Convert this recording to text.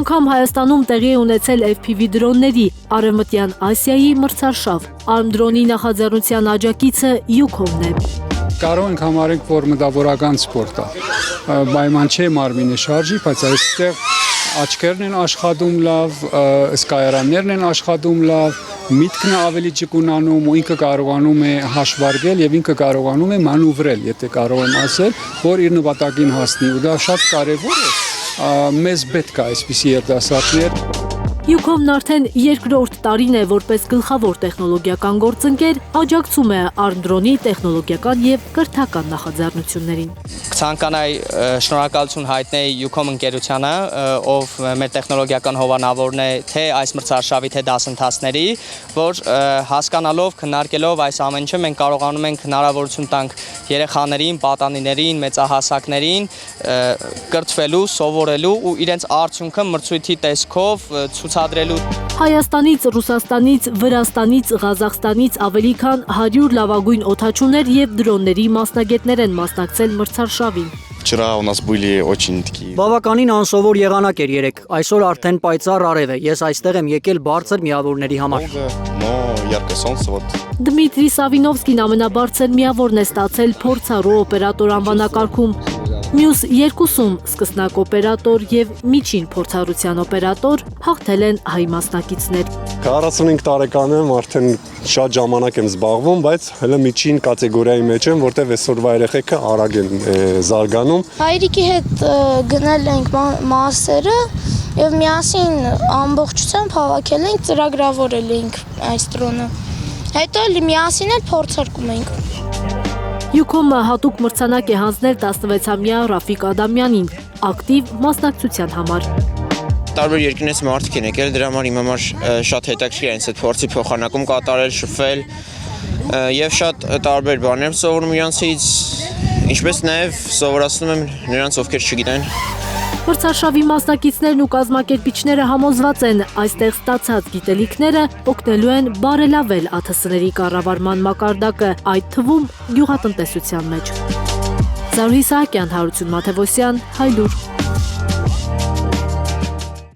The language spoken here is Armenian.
անգամ Հայաստանում տեղի է ունեցել FPV դրոնների Արևմտյան Ասիայի մրցարշավ։ ARM դրոնի նախաձեռնության աջակիցը Yukon-ն է։ Կարող ենք համարենք, որ մտավորական սպորտ է։ Պայման չէ մարմինը շարժի, բայց այստեղ աչքերն են աշխատում լավ, սկայարաններն են աշխատում լավ, միտքն ավելի ճկունանում ու ինքը կարողանում է հաշվարկել եւ ինքը կարողանում է մանուվրել, եթե կարող եմ ասել, որ իր նպատակին հասնի։ Ու դա շատ կարեւոր է։ Մեզ պետք է այսպիսի երիտասարդներ։ Yukon-ն արդեն երկրորդ տարին է, որպես գլխավոր տեխնոլոգիական գործընկեր, աջակցում է ARM դրոնի տեխնոլոգիական եւ կրթական նախաձեռնություններին։ Ցանկանայի շնորհակալություն հայտնել Yukon ընկերությանը, ով մեր տեխնոլոգիական հովանավորն է թե այս մրցարշավի, թե դասընթացների, որ հասկանալով, քննարկելով այս ամեն ինչը մենք կարողանում ենք հնարավորություն տանք երեխաներին, պատանիներին, մեծահասակներին կրթվելու, սովորելու ու իրենց արդյունքը մրցույթի տեսքով ցուցադրելու։ Հայաստանից, Ռուսաստանից, Վրաստանից, Ղազախստանից ավելի քան 100 լավագույն օդաչուներ եւ դրոնների մասնագետներ են մասնակցել մրցարշավին։ Вчера у нас были очень такие. Բավականին անսովոր եղանակ էր երեք։ Այսօր արդեն պայծառ արև է։ Ես այստեղ եմ եկել բարձր միավորների համար։ Но яркое солнце вот. Դմիտրի Սավինովսկին ամենաբարձր միավորն է ստացել փորձառու օպերատոր անվանակարգում։ Մյուս երկուսում սկսնակ օպերատոր եւ միջին փորձառության օպերատոր հաղթել են հայ մասնակիցներ։ 45 տարեկան եմ, արդեն շատ ժամանակ եմ զբաղվում, բայց հələ միջին կատեգորիայի մեջ եմ, որտեղ այսօրվա երեխեքը արագ են զարգանում։ Հայրիկի հետ գնել ենք մասերը եւ միասին ամբողջությամբ հավաքել ենք, ծրագրավորել ենք այս դրոնը։ Հետո միասին էլ փորձարկում ենք։ Yukon-ը հատուկ մրցանակ է հանձնել 16-ամյա Ռաֆիկ Ադամյանին ակտիվ մասնակցության համար։ Տարբեր երկրներից մարդիկ են եկել, դրա համար շատ հետաքրքիր է այդ փորձի փոխանակում կատարել, շփվել եւ շատ տարբեր բաներ սովորում իրանցից, ինչպես նաեւ սովորացնում եմ նրանց, ովքեր չգիտեն։ Մրցարշավի մասնակիցներն ու կազմակերպիչները համոզված են, այստեղ ստացած գիտելիքները օգնելու են բարելավել ԱԹՍ-ների կառավարման մակարդակը, այդ թվում գյուղատնտեսության մեջ։ Զարուհի Սահակյան, Հարություն Մաթևոսյան, Հայլուր։